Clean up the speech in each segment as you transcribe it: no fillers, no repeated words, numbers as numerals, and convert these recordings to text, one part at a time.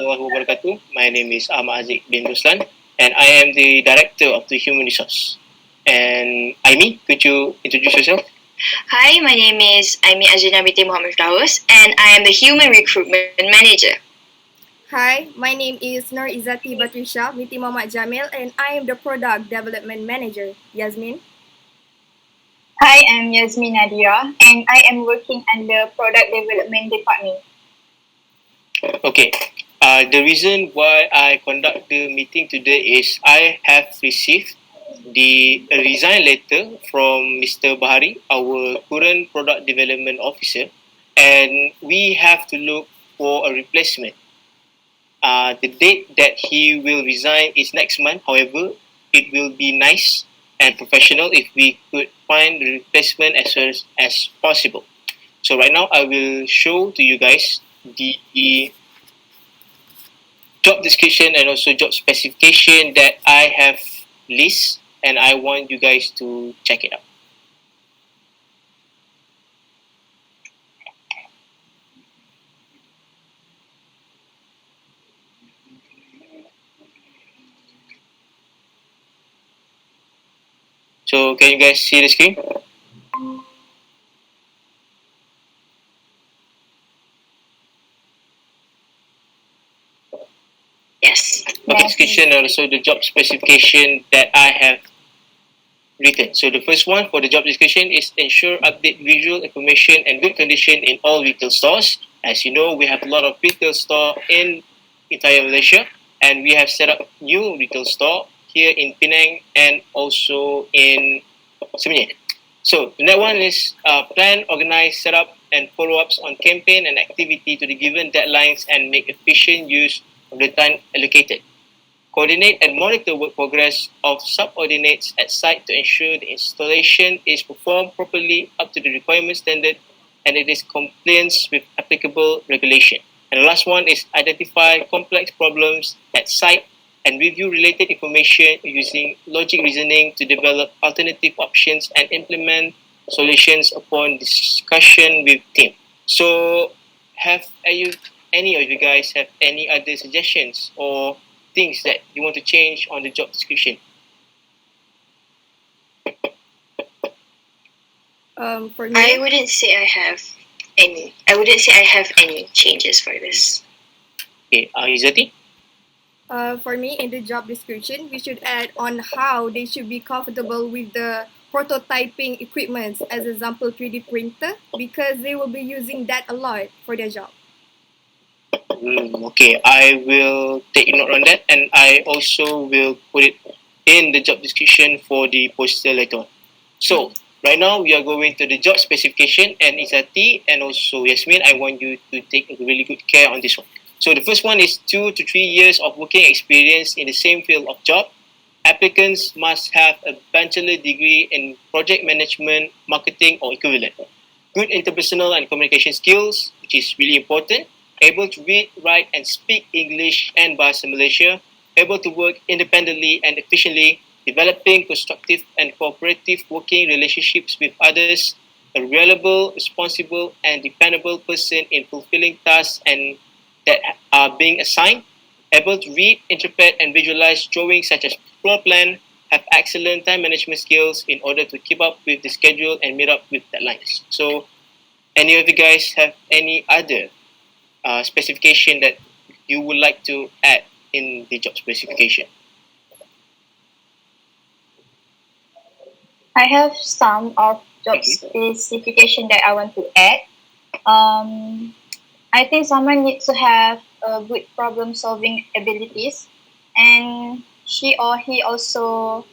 warahmatullahi wabarakatuh. My name is Hazeeq bin Ruslan, and I am the director of the human resource. And Aimie, could you introduce yourself? Hi, my name is Aimie Binti Muhammad Flowers, and I am the Human Recruitment Manager. Hi, my name is Izzati binti Muhammad Jamil, and I am the Product Development Manager. Yazmin. Hi, I'm Yazmin Nadia, and I am working under Product Development Department. Okay. The reason why I conduct the meeting today is I have received the resign letter from Mr. Bahari, our current product development officer, and we have to look for a replacement. The date that he will resign is next month. However, it will be nice and professional if we could find the replacement as soon as possible. So right now, I will show to you guys the job description and also job specification that I have list, and I want you guys to check it out. So can you guys see the screen? Yes. Job description and also the job specification that I have written. So the first one for the job description is ensure update visual information and good condition in all retail stores. As you know, we have a lot of retail store in entire Malaysia, and we have set up new retail store here in Penang and also in Semenyih. So the next one is plan, organize, set up, and follow-ups on campaign and activity to the given deadlines and make efficient use of the time allocated. Coordinate and monitor work progress of subordinates at site to ensure the installation is performed properly up to the requirement standard and it is compliance with applicable regulation. And the last one is identify complex problems at site and review related information using logic reasoning to develop alternative options and implement solutions upon discussion with team. So have any of you guys have any other suggestions or things that you want to change on the job description? For me, I wouldn't say I have any. I wouldn't say I have any changes for this. Okay, Izzati? For me, in the job description, we should add on how they should be comfortable with the prototyping equipment, as example 3D printer, because they will be using that a lot for their job. Okay, I will take note on that, and I also will put it in the job description for the poster later on. So right now we are going to the job specification, and Izzati and also Yazmin, I want you to take really good care on this one. So the first one is 2 to 3 years of working experience in the same field of job. Applicants must have a bachelor degree in project management, marketing, or equivalent. Good interpersonal and communication skills, which is really important. Able to read, write, and speak English and Bahasa Malaysia. Able to work independently and efficiently. Developing constructive and cooperative working relationships with others. A reliable, responsible, and dependable person in fulfilling tasks and that are being assigned. Able to read, interpret, and visualize drawings such as floor plan. Have excellent time management skills in order to keep up with the schedule and meet up with deadlines. So, any of you guys have any other specification that you would like to add in the job specification? I have some of job specification that I want to add. I think someone needs to have good problem-solving abilities, and she or he also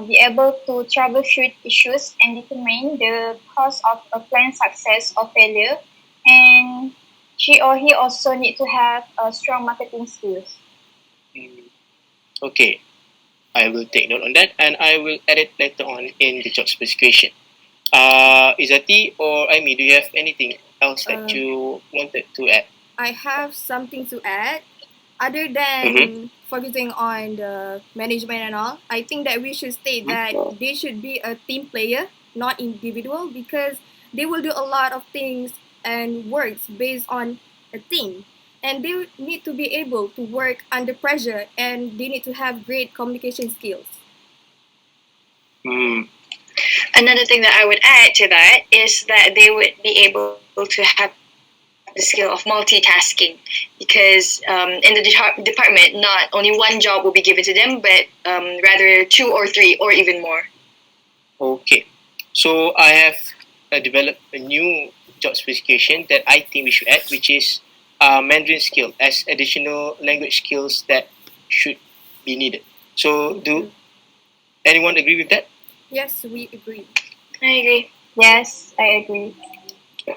be able to troubleshoot issues and determine the cause of a planned success or failure. And she or he also need to have strong marketing skills. Okay, I will take note on that, and I will add it later on in the job specification. Izzati or Aimie, do you have anything else that you wanted to add? I have something to add. Other than focusing on the management and all, I think that we should state that they should be a team player, not individual, because they will do a lot of things and works based on a team. And they need to be able to work under pressure, and they need to have great communication skills. Another thing that I would add to that is that they would be able to have the skill of multitasking, because in the department, not only one job will be given to them, but rather two or three or even more. Okay. So I have developed a new job specification that I think we should add, which is Mandarin skill as additional language skills that should be needed. So do anyone agree with that? Yes, we agree. I agree. Yes, I agree.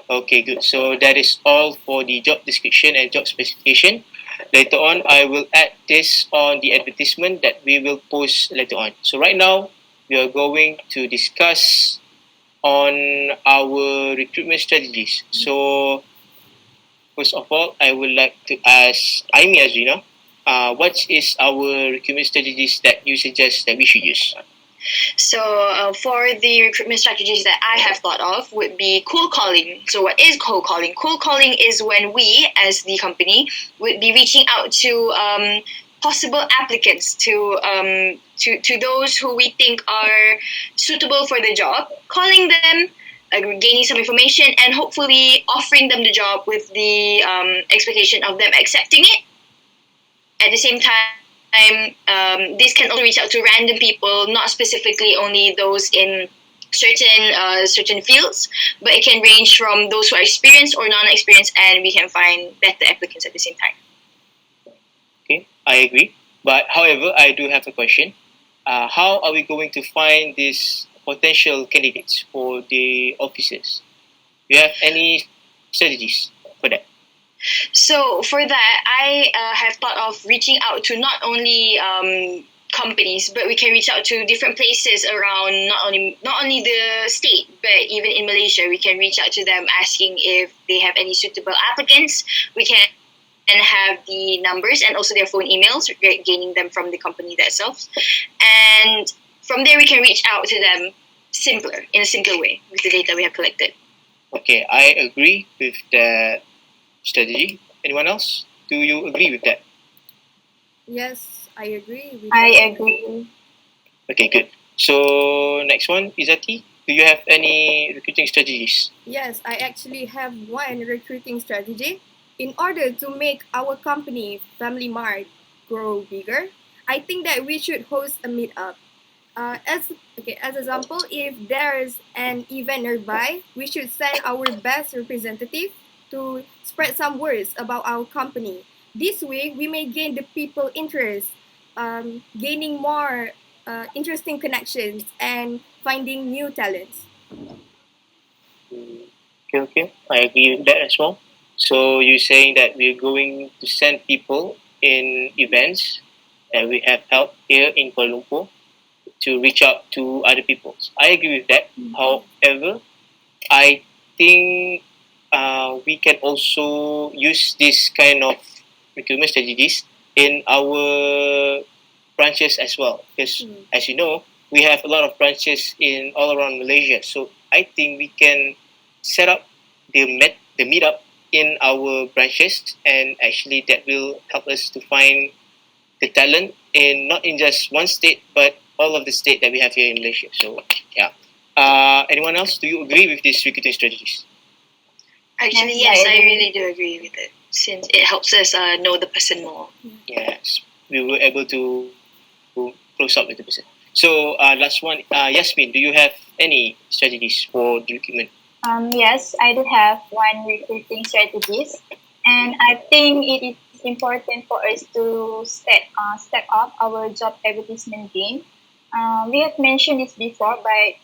Okay, good. So that is all for the job description and job specification. Later on, I will add this on the advertisement that we will post later on. So right now, we are going to discuss on our recruitment strategies. So first of all, I would like to ask Aimie Azrina, what is our recruitment strategies that you suggest that we should use? So for the recruitment strategies that I have thought of would be cold calling. So what is cold calling? Cold calling is when we, as the company, would be reaching out to possible applicants, to those who we think are suitable for the job, calling them, gaining some information, and hopefully offering them the job with the expectation of them accepting it. At the same time, this can also reach out to random people, not specifically only those in certain fields, but it can range from those who are experienced or non-experienced, and we can find better applicants at the same time. Okay, I agree. But however, I do have a question. How are we going to find these potential candidates for the offices? Do you have any strategies for that? So for that, I have thought of reaching out to not only companies, but we can reach out to different places around not only the state, but even in Malaysia. We can reach out to them asking if they have any suitable applicants. We can have the numbers and also their phone emails, gaining them from the company themselves. And from there, we can reach out to them in a simpler way with the data we have collected. Okay, I agree with that strategy. Anyone else? Do you agree with that? Yes, I agree with I that. agree. Okay, good. So next one, Izzati, do you have any recruiting strategies? Yes, I actually have one recruiting strategy. In order to make our company, FamilyMart, grow bigger, I think that we should host a meetup. As example, if there's an event nearby, we should send our best representative to spread some words about our company. This way, we may gain the people interest, gaining more interesting connections, and finding new talents. Okay, I agree with that as well. So you're saying that we're going to send people in events that we have held here in Kuala Lumpur to reach out to other people. I agree with that. However, I think we can also use this kind of recruitment strategies in our branches as well. Because as you know, we have a lot of branches in all around Malaysia. So I think we can set up the meetup in our branches, and actually that will help us to find the talent in not in just one state, but all of the state that we have here in Malaysia. So yeah. Anyone else? Do you agree with these recruiting strategies? Actually, Yes, yes, I I agree. really do agree with it, since it helps us know the person more. Yes, we were able to close up with the person. So last one, Yazmin, do you have any strategies for the recruitment? Yes, I do have one recruiting strategies, and I think it is important for us to step up our job advertisement game. We have mentioned this before, but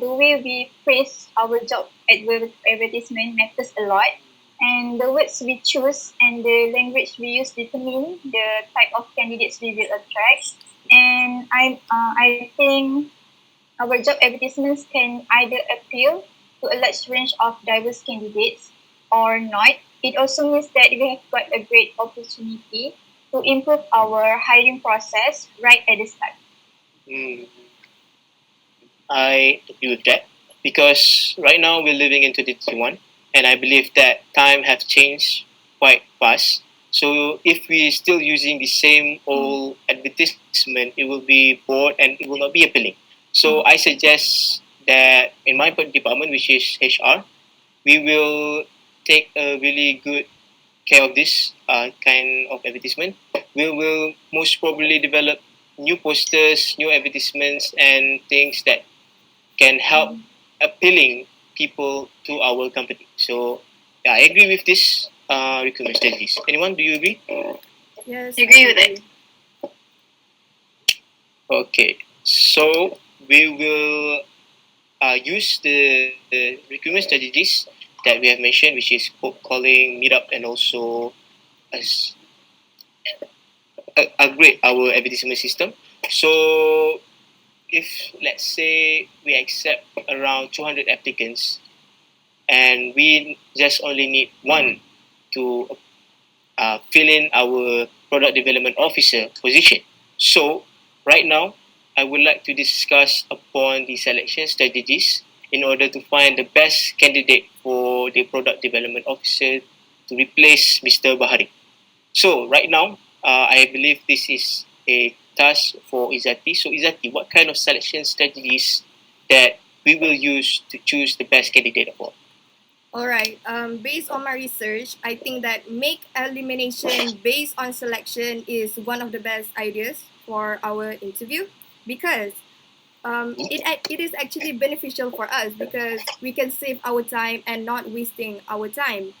the way we phrase our job advertisement matters a lot, and the words we choose and the language we use determine the type of candidates we will attract. And I think our job advertisements can either appeal to a large range of diverse candidates or not. It also means that we have got a great opportunity to improve our hiring process right at the start. Mm, I agree with that because right now we're living in 2021, and I believe that time have changed quite fast. So if we still using the same old advertisement, it will be bored and it will not be appealing. So I suggest that in my department, which is HR, we will take a really good care of this kind of advertisement. We will most probably develop new posters, new advertisements, and things that can help appealing people to our company. So yeah, I agree with this recruitment strategies. Anyone, do you agree? Yes, I agree with it. Okay, so we will use the recruitment strategies that we have mentioned, which is cold calling, meetup, and also as upgrade our advertisement system. So if let's say we accept around 200 applicants and we just only need one to fill in our product development officer position. So right now, I would like to discuss upon the selection strategies in order to find the best candidate for the product development officer to replace Mr. Bahari. So right now, I believe this is a task for Izzati. So Izzati, what kind of selection strategies that we will use to choose the best candidate of all? All right. Based on my research, I think that make elimination based on selection is one of the best ideas for our interview because it is actually beneficial for us because we can save our time and not wasting our time.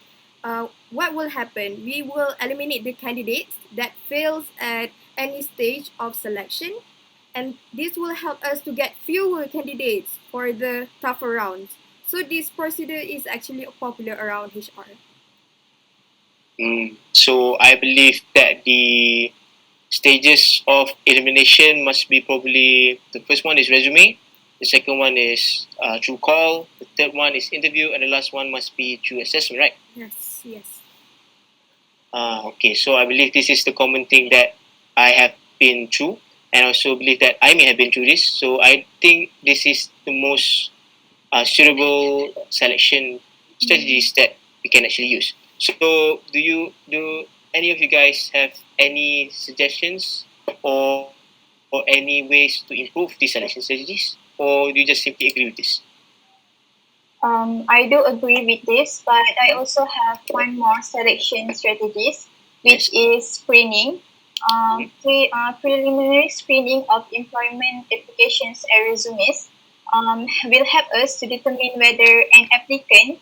What will happen? We will eliminate the candidates that fails at any stage of selection, and this will help us to get fewer candidates for the tougher rounds. So this procedure is actually popular around HR. So I believe that the stages of elimination must be probably the first one is resume, the second one is through call, the third one is interview, and the last one must be through assessment, right? Yes, yes. Okay, so I believe this is the common thing that I have been through, and also believe that I may have been through this. So I think this is the most suitable selection strategies that we can actually use. So, do any of you guys have any suggestions or any ways to improve these selection strategies, or do you just simply agree with this? I do agree with this, but I also have one more selection strategies, which is screening. Preliminary screening of employment applications and resumes will help us to determine whether an applicant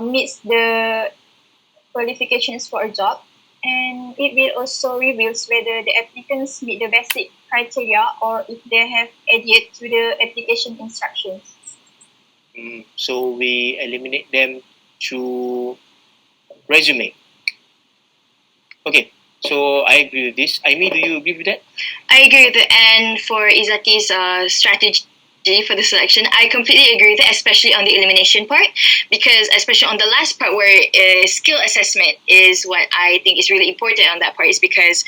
meets the qualifications for a job, and it will also reveals whether the applicants meet the basic criteria or if they have adhered to the application instructions. So we eliminate them through resume. Okay, so I agree with this. Aimie, do you agree with that? I agree with it. And for Izzati's strategy for the selection, I completely agree with it, especially on the elimination part, because especially on the last part where skill assessment is what I think is really important on that part, is because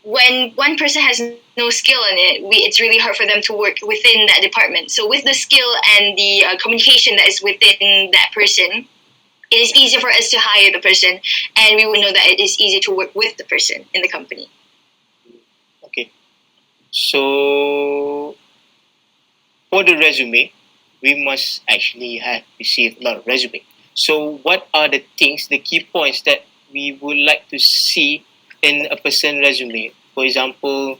when one person has no skill in it, it's really hard for them to work within that department. So with the skill and the communication that is within that person, it is easier for us to hire the person, and we will know that it is easy to work with the person in the company. Okay. So for the resume, we must actually have received a lot of resume. So what are the things, the key points that we would like to see in a person's resume? For example,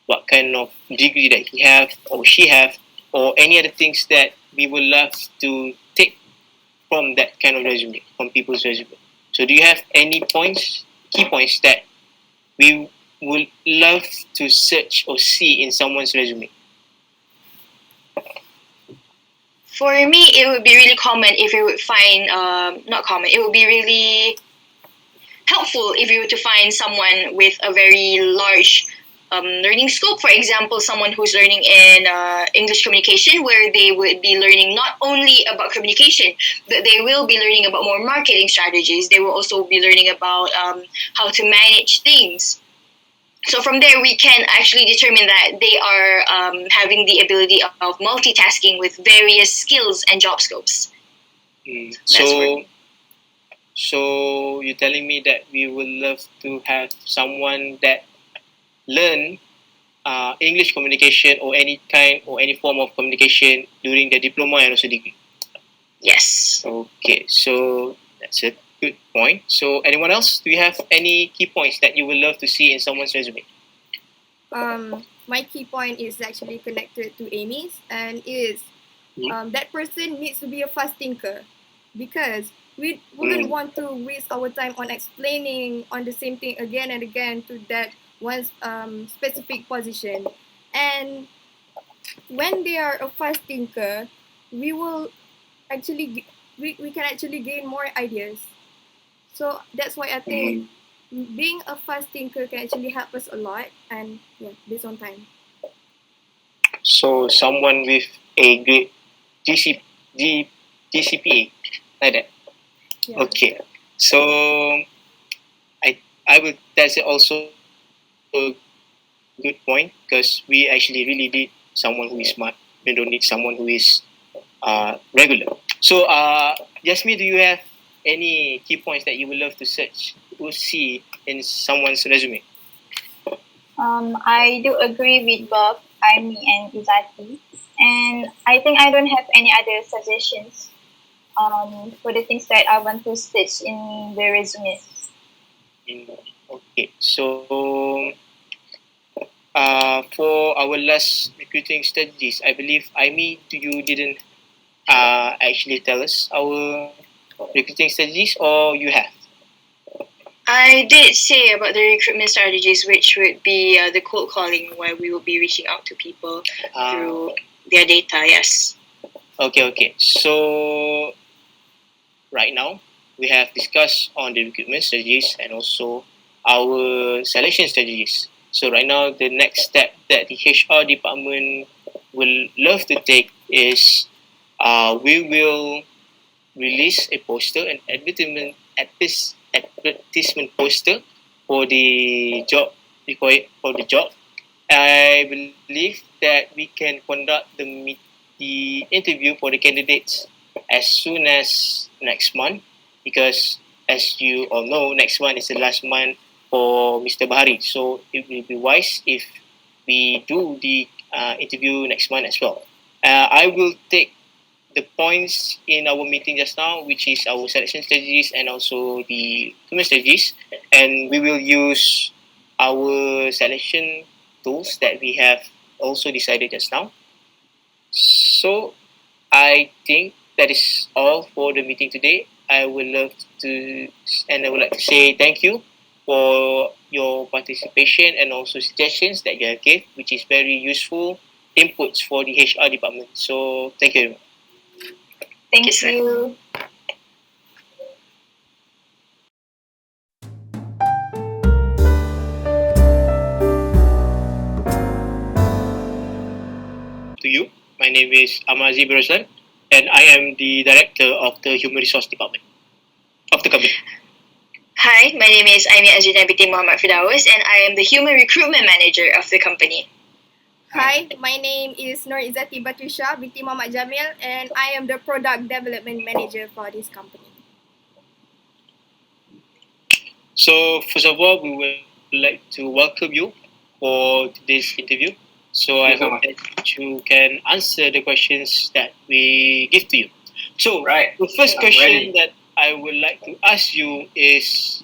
what kind of degree that he have or she have, or any other things that we would love to take from that kind of resume, from people's resume. So do you have any points, key points that we would love to search or see in someone's resume? For me, it would be really common if you would find, not common, it would be really helpful if you were to find someone with a very large learning scope. For example, someone who's learning in English communication, where they would be learning not only about communication, but they will be learning about more marketing strategies. They will also be learning about how to manage things. So from there, we can actually determine that they are having the ability of multitasking with various skills and job scopes. So you're telling me that we would love to have someone that learn English communication or any kind or any form of communication during the diploma and also degree. Yes. Okay, so that's a good point. So anyone else? Do you have any key points that you would love to see in someone's resume? My key point is actually connected to Amy's, and is that person needs to be a fast thinker, because we wouldn't want to waste our time on explaining on the same thing again and again to that one specific position. And when they are a fast thinker, we will actually we can actually gain more ideas. So that's why I think being a fast thinker can actually help us a lot. And yeah, based on time. So someone with a great GCPA, like that. Yeah. Okay. So I will. That's also a good point, because we actually really need someone who is smart. We don't need someone who is regular. So Yazmin, do you have any key points that you would love to see in someone's resume? I do agree with both Aimie and Izzati, and I think I don't have any other suggestions for the things that I want to stitch in the resume. Okay, so for our last recruiting strategies, I believe Aimie, you didn't actually tell us our recruiting strategies, or you have? I did say about the recruitment strategies, which would be the cold calling, where we will be reaching out to people through their data. Yes. Okay. So right now we have discussed on the recruitment strategies and also our selection strategies. So right now the next step that the HR department will love to take is we will release a poster, an advertisement poster for the job required for the job. I believe that we can conduct the interview for the candidates as soon as next month, because as you all know, next month is the last month for Mr. Bahari. So it will be wise if we do the interview next month as well. I will take the points in our meeting just now, which is our selection strategies and also the recruitment strategies, and we will use our selection tools that we have also decided just now. So I think that is all for the meeting today. I would like to say thank you for your participation and also suggestions that you have gave, which is very useful inputs for the HR department. So thank you very much. Thank Yes, sir. you. To you. My name is Amazi Beroslan, and I am the director of the Human Resource Department of the company. Hi, my name is Aimie Azrina binti Muhammad Firdaus, and I am the Human Recruitment Manager of the company. Hi, my name is Nur Izzati Batrisha binti Muhammad Jamil, and I am the Product Development Manager for this company. So first of all, we would like to welcome you for today's interview. So I hope that you can answer the questions that we give to you. So the first question that I would like to ask you is,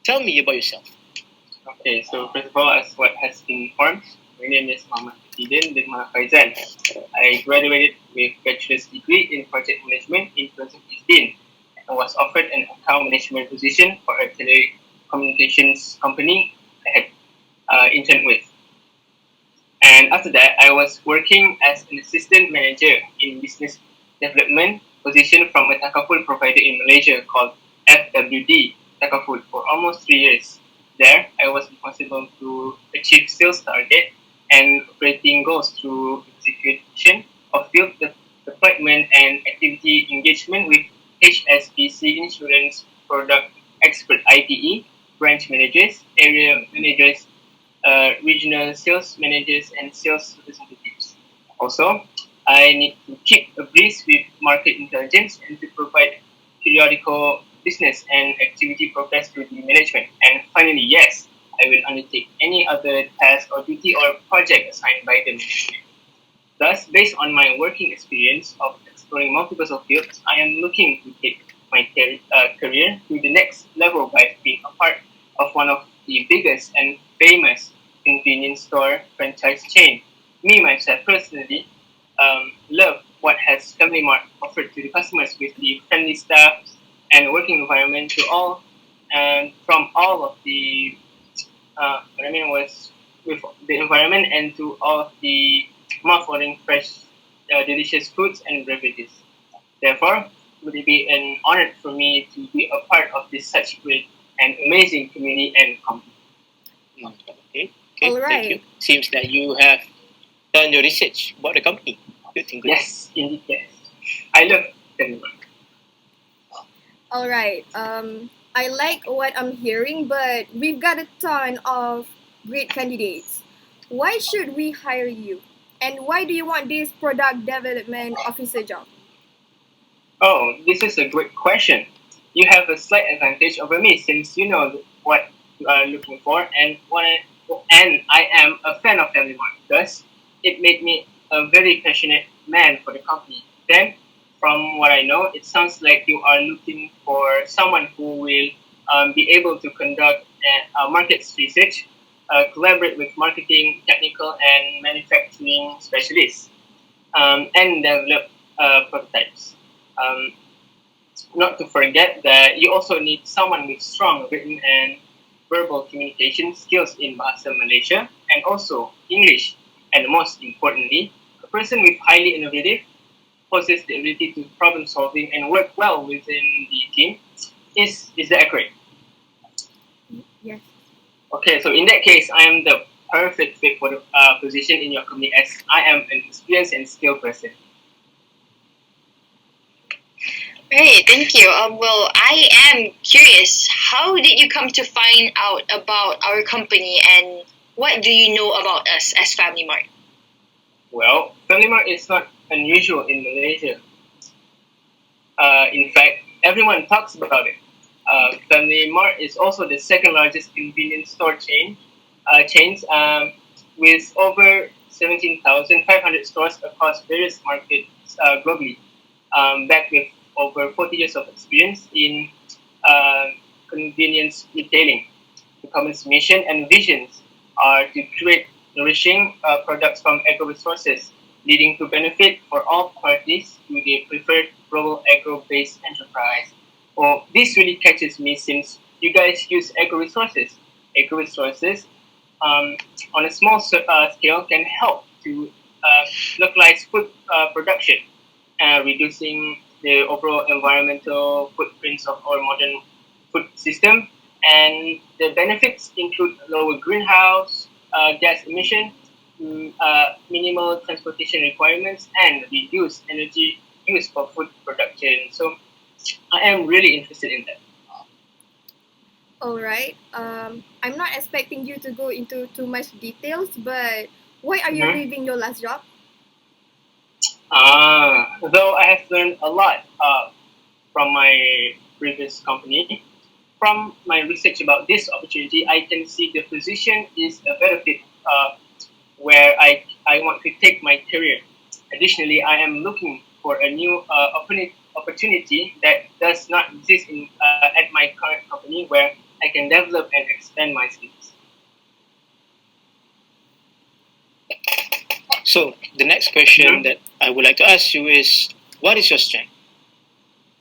tell me about yourself. Okay, so first of all, as what has been informed, my name is Muhammad Fidin bin Faizan. I graduated with bachelor's degree in project management in 2015 and was offered an account management position for a telecommunications company I had interned with. And after that, I was working as an assistant manager in business development position from a Takaful provider in Malaysia called FWD Takaful for almost 3 years. There, I was responsible to achieve sales target and operating goals through execution of field deployment and activity engagement with HSBC Insurance Product Expert ITE, branch managers, area managers, regional sales managers, and sales representatives. Also, I need to keep abreast with market intelligence and to provide periodical business and activity progress to the management. And finally, yes, I will undertake any other task or duty or project assigned by the management. Thus, based on my working experience of exploring multiple fields, I am looking to take my career to the next level by being a part of one of the biggest and famous convenience store franchise chain. Me, myself, personally, love what has FamilyMart offered to the customers with the friendly staff and working environment to all, and from all of the, what I mean was with the environment and to all of the mouth-watering fresh, delicious foods and beverages. Therefore, would it be an honor for me to be a part of this such great and amazing community and company. Okay, All thank you. right. Seems that you have done your research about the company. Good thing, good. Yes, indeed, yes. I love FamilyMart. All right. I like what I'm hearing, but we've got a ton of great candidates. Why should we hire you? And why do you want this product development officer job? Oh, this is a great question. You have a slight advantage over me since you know what you are looking for and I am a fan of FamilyMart. Thus, it made me a very passionate man for the company. Then, from what I know, it sounds like you are looking for someone who will be able to conduct market research, collaborate with marketing, technical, and manufacturing specialists, and develop prototypes. Um, Not to forget that you also need someone with strong written and verbal communication skills in Bahasa Malaysia and also English. And most importantly, a person with highly innovative, possesses the ability to problem solving and work well within the team. Is that accurate? Yes. Okay, so in that case, I am the perfect fit for the position in your company as I am an experienced and skilled person. Great, thank you. Well, I am curious. How did you come to find out about our company, and what do you know about us as Family Mart? Well, FamilyMart is not unusual in Malaysia. In fact, everyone talks about it. FamilyMart is also the second largest convenience store chains with over 17,500 stores across various markets globally, backed with over 40 years of experience in uh, convenience retailing. The company's mission and visions are to create nourishing products from agro resources, leading to benefit for all parties to the preferred global agro-based enterprise. Well, this really catches me since you guys use agro resources. Agro resources on a small scale can help to localize food production, reducing the overall environmental footprints of our modern food system. And the benefits include lower greenhouse gas emission, minimal transportation requirements, and reduced energy use for food production. So I am really interested in that. All right. I'm not expecting you to go into too much details, but why are you Mhm. leaving your last job? Though I have learned a lot from my previous company, from my research about this opportunity, I can see the position is a better fit where I want to take my career. Additionally, I am looking for a new opportunity that does not exist at my current company where I can develop and expand my skills. So the next question that I would like to ask you is, what is your strength?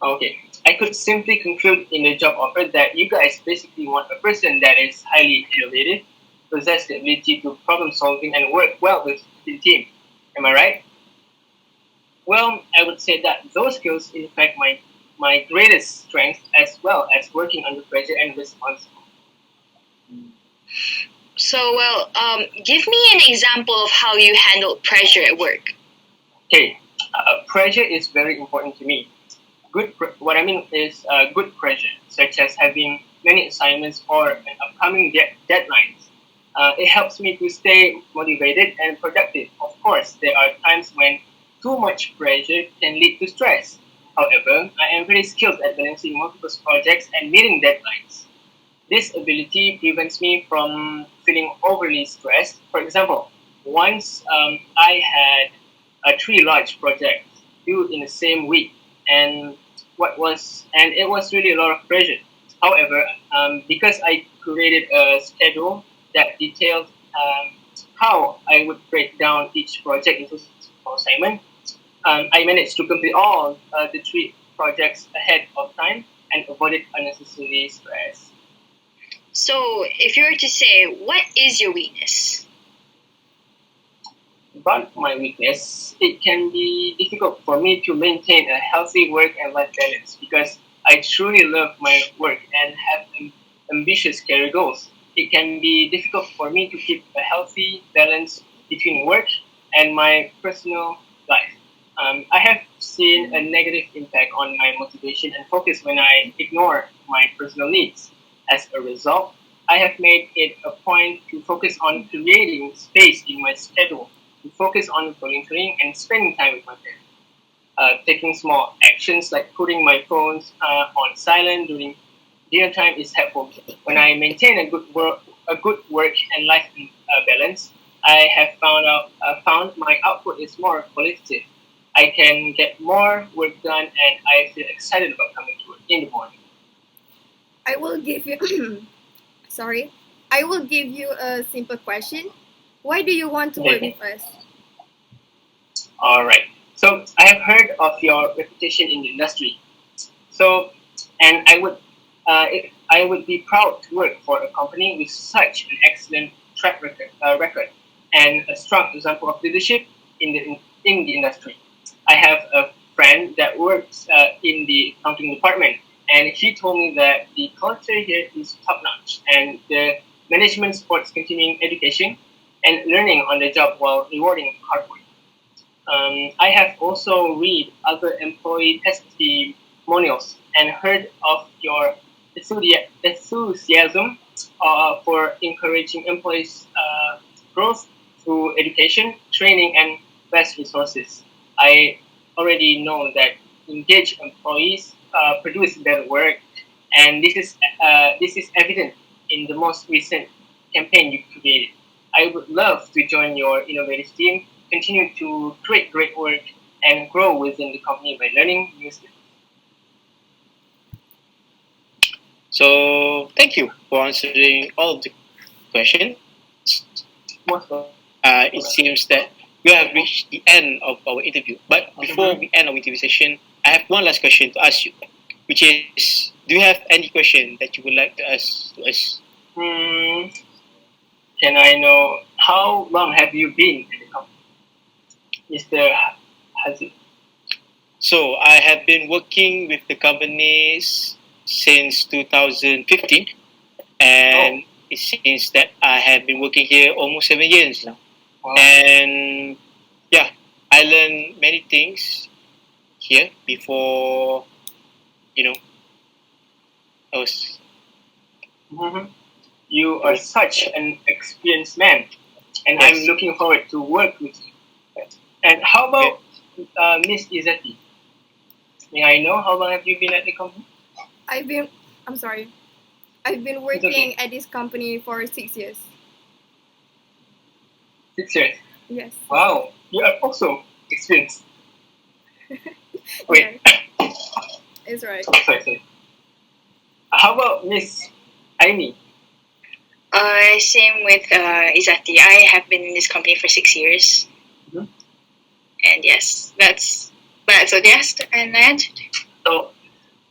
Okay. I could simply conclude in the job offer that you guys basically want a person that is highly innovative, possess the ability to problem solving and work well with the team. Am I right? Well, I would say that those skills in fact my greatest strength as well as working under pressure and responsibility. So, well, give me an example of how you handled pressure at work. Okay, pressure is very important to me. What I mean is good pressure, such as having many assignments or an upcoming deadlines. It helps me to stay motivated and productive. Of course, there are times when too much pressure can lead to stress, However, I am very skilled at balancing multiple projects and meeting deadlines. This ability prevents me from feeling overly stressed. For example, once I had three large projects due in the same week, and it was really a lot of pressure. However, because I created a schedule that detailed how I would break down each project into small assignments, I managed to complete all the three projects ahead of time and avoided unnecessary stress. So, if you were to say, what is your weakness? But my weakness, it can be difficult for me to maintain a healthy work and life balance because I truly love my work and have ambitious career goals. It can be difficult for me to keep a healthy balance between work and my personal life. I have seen a negative impact on my motivation and focus when I ignore my personal needs. As a result, I have made it a point to focus on creating space in my schedule, to focus on volunteering and spending time with my family. Taking small actions like putting my phones on silent during dinner time is helpful. When I maintain a good work and life balance, I have found my output is more qualitative. I can get more work done, and I feel excited about coming to work in the morning. I will give you sorry. I will give you a simple question. Why do you want to work Okay. with us? All right. So I have heard of your reputation in the industry. So, and I would be proud to work for a company with such an excellent record and a strong example of leadership in the industry. I have a friend that works in the accounting department, and he told me that the culture here is top notch, and the management supports continuing education and learning on the job while rewarding hard work. I have also read other employee testimonials and heard of your enthusiasm for encouraging employees' growth through education, training, and best resources. I already know that engaged employees produce better work, and this is evident in the most recent campaign you created. I would love to join your innovative team, continue to create great work, and grow within the company by learning new skills. So thank you for answering all of the questions. Most of It seems that we have reached the end of our interview. But before we end our interview session, I have one last question to ask you, which is, do you have any question that you would like to ask to us? Can I know how long have you been in the company, Mr. Hazeeq? So I have been working with the companies since 2015, and it seems that I have been working here almost 7 years now. Wow. And yeah, I learned many things here before, you know, I was. Mhm. You are such an experienced man, and Yes. I'm looking forward to work with you. And how about Miss Izzati? May I know how long have you been at the company? I'm sorry. I've been working at this company for 6 years. 6 years. Yes. Wow, you are also experienced. Wait, Yeah, it's right. sorry. How about Miss Aimie? Same with Izzati. I have been in this company for 6 years. Mhm. And yes, that's what they asked, and I answered. So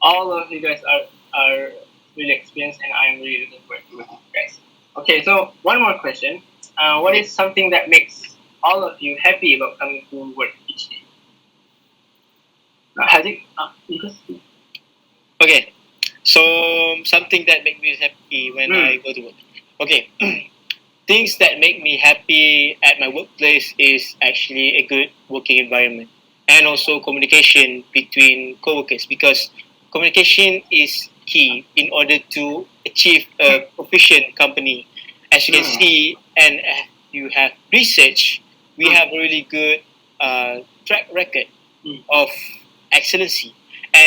all of you guys are really experienced, and I'm really looking forward to working with you guys. Okay, so one more question. What is something that makes all of you happy about coming to work each day? Hazeeq, you can speak. Okay, so something that makes me happy when I go to work. Okay, things that make me happy at my workplace is actually a good working environment and also communication between coworkers, because communication is key in order to achieve a proficient company. As you can see, and you have research, we have a really good track record Mm. of excellency.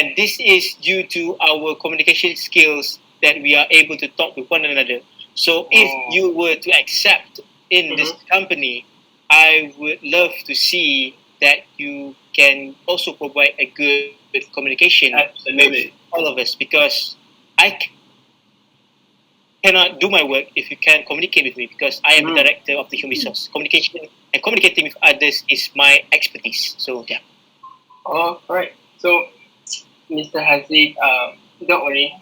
And this is due to our communication skills that we are able to talk with one another. So if you were to accept in this company, I would love to see that you can also provide a good communication with all of us, because I cannot do my work if you can't communicate with me, because I am the director of the human resource. Communication and communicating with others is my expertise. So yeah. All right. So, Mr. Hazeeq, don't worry.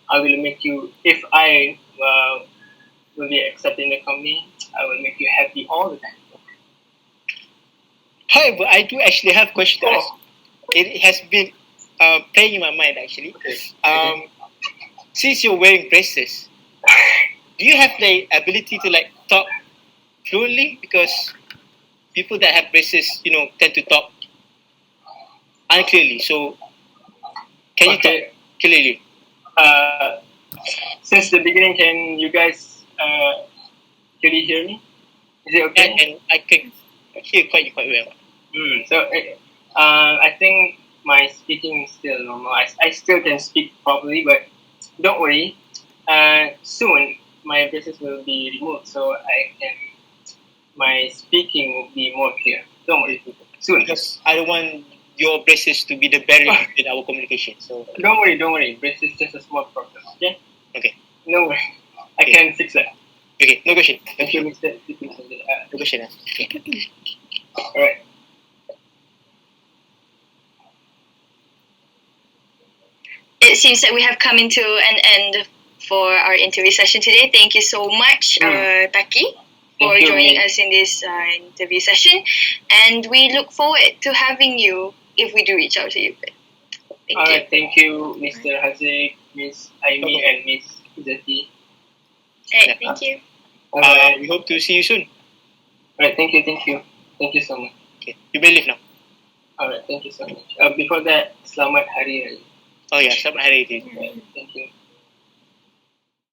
I will make you, if I will be accepting the company, I will make you happy all the time. However, I do actually have questions to ask. It has been playing in my mind actually. Since you're wearing braces, do you have the ability to like talk fluently? Because people that have braces, tend to talk unclearly. So can you talk clearly? Since the beginning, can you guys clearly hear me? Is it okay? And I can hear quite well. So I think my speaking is still normal. I still can speak properly, but don't worry. Soon my braces will be removed, so my speaking will be more clear. Don't worry. Soon. Because I don't want your braces to be the barrier between our communication. So don't worry. Braces is just a small problem. Okay. Okay. No worry. I can fix that. Okay. No question. Thank you, Mr. No question. Okay. All right. It seems that we have come into an end for our interview session today. Thank you so much, Taqi, for joining us in this interview session. And we look forward to having you if we do reach out to you. All right. Thank you, Mr. Hazeeq, Miss Aimie, and Miss Izzati. All right. Thank you. We hope to see you soon. All right. Thank you. Thank you so much. Okay. You may leave now. All right. Thank you so much. Before that, Selamat Hari Raya. Oh yeah, Selamat Hari Raya. Right, thank you.